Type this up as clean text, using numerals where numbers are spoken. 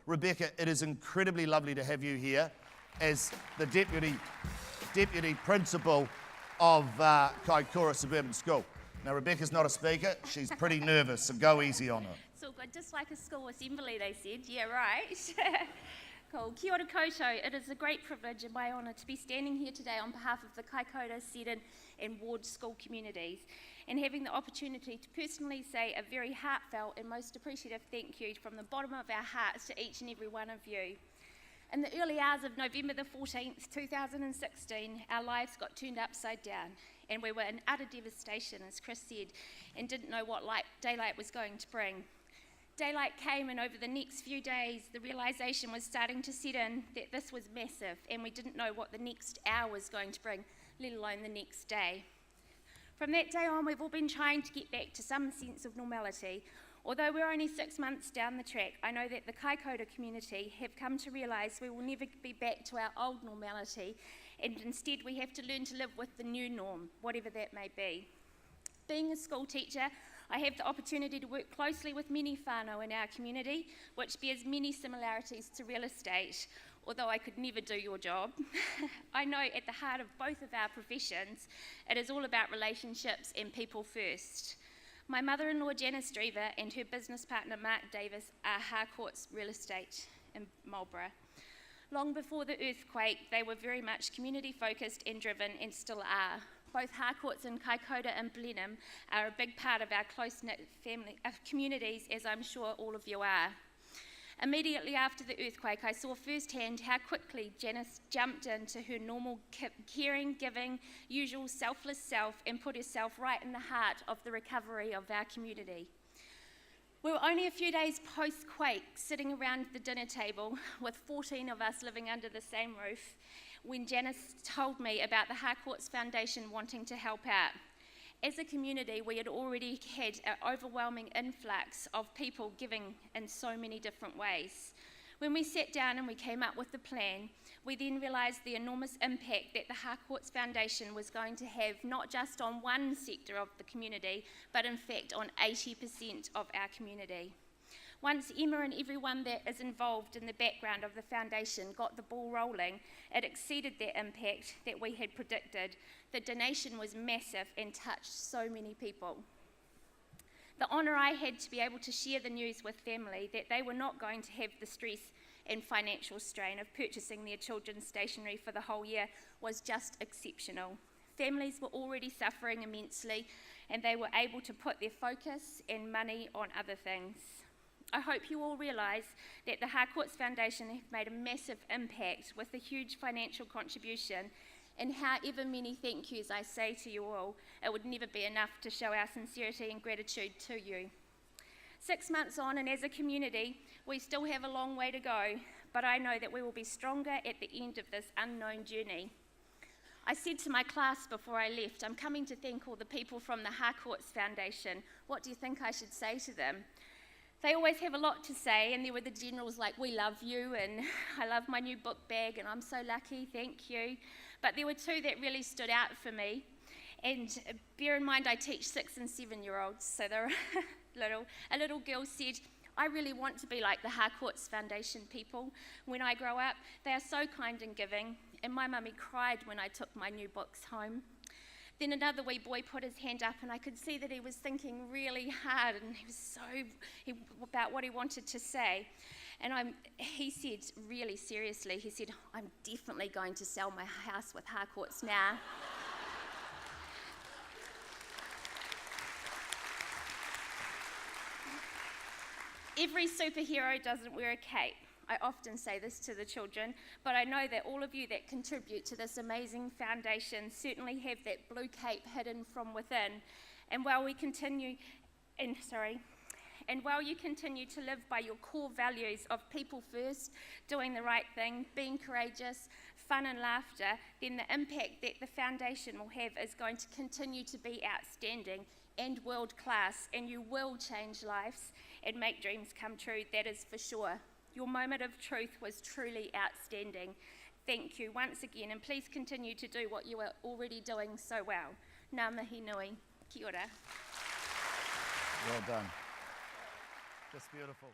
Rebecca, it is incredibly lovely to have you here as the Deputy Principal of Kaikoura Suburban School. Now, Rebecca's not a speaker. She's pretty nervous, so go easy on her. It's all good, just like a school assembly, they said. Yeah, right. Cool. Kia ora koutou. It is a great privilege and my honour to be standing here today on behalf of the Kaikoura, Seddon and Ward school communities and having the opportunity to personally say a very heartfelt and most appreciative thank you from the bottom of our hearts to each and every one of you. In the early hours of November the 14th, 2016, our lives got turned upside down and we were in utter devastation, as Chris said, and didn't know what daylight was going to bring. Daylight came, and over the next few days, the realisation was starting to set in that this was massive and we didn't know what the next hour was going to bring, let alone the next day. From that day on, we've all been trying to get back to some sense of normality. Although we're only 6 months down the track, I know that the Kaikoura community have come to realise we will never be back to our old normality, and instead we have to learn to live with the new norm, whatever that may be. Being a school teacher, I have the opportunity to work closely with many whānau in our community, which bears many similarities to real estate, although I could never do your job. I know at the heart of both of our professions, it is all about relationships and people first. My mother-in-law Janice Drever and her business partner Mark Davis are Harcourts real estate in Marlborough. Long before the earthquake, they were very much community focused and driven and still are. Both Harcourts and Kaikoura and Blenheim are a big part of our close-knit family communities, as I'm sure all of you are. Immediately after the earthquake, I saw firsthand how quickly Janice jumped into her normal caring, giving, usual selfless self and put herself right in the heart of the recovery of our community. We were only a few days post-quake, sitting around the dinner table with 14 of us living under the same roof, when Janice told me about the Harcourts Foundation wanting to help out. As a community, we had already had an overwhelming influx of people giving in so many different ways. When we sat down and we came up with the plan, we then realised the enormous impact that the Harcourts Foundation was going to have, not just on one sector of the community, but in fact on 80% of our community. Once Emma and everyone that is involved in the background of the foundation got the ball rolling, it exceeded the impact that we had predicted. The donation was massive and touched so many people. The honour I had to be able to share the news with family that they were not going to have the stress and financial strain of purchasing their children's stationery for the whole year was just exceptional. Families were already suffering immensely and they were able to put their focus and money on other things. I hope you all realise that the Harcourts Foundation have made a massive impact with a huge financial contribution, and however many thank yous I say to you all, it would never be enough to show our sincerity and gratitude to you. 6 months on, and as a community, we still have a long way to go, but I know that we will be stronger at the end of this unknown journey. I said to my class before I left, I'm coming to thank all the people from the Harcourts Foundation. What do you think I should say to them? They always have a lot to say, and there were the generals like, we love you, and I love my new book bag, and I'm so lucky, thank you. But there were two that really stood out for me. And bear in mind, I teach 6 and 7-year-olds, so they're a little girl said, I really want to be like the Harcourts Foundation people when I grow up. They are so kind and giving, and my mummy cried when I took my new books home. Then another wee boy put his hand up and I could see that he was thinking really hard and he was about what he wanted to say. And he said, really seriously, he said, I'm definitely going to sell my house with Harcourts now. Every superhero doesn't wear a cape. I often say this to the children, but I know that all of you that contribute to this amazing foundation certainly have that blue cape hidden from within. And while you continue to live by your core values of people first, doing the right thing, being courageous, fun and laughter, then the impact that the foundation will have is going to continue to be outstanding and world class, and you will change lives and make dreams come true, that is for sure. Your moment of truth was truly outstanding. Thank you once again, and please continue to do what you are already doing so well. Ngā mihi nui. Kia ora. Well done. Just beautiful.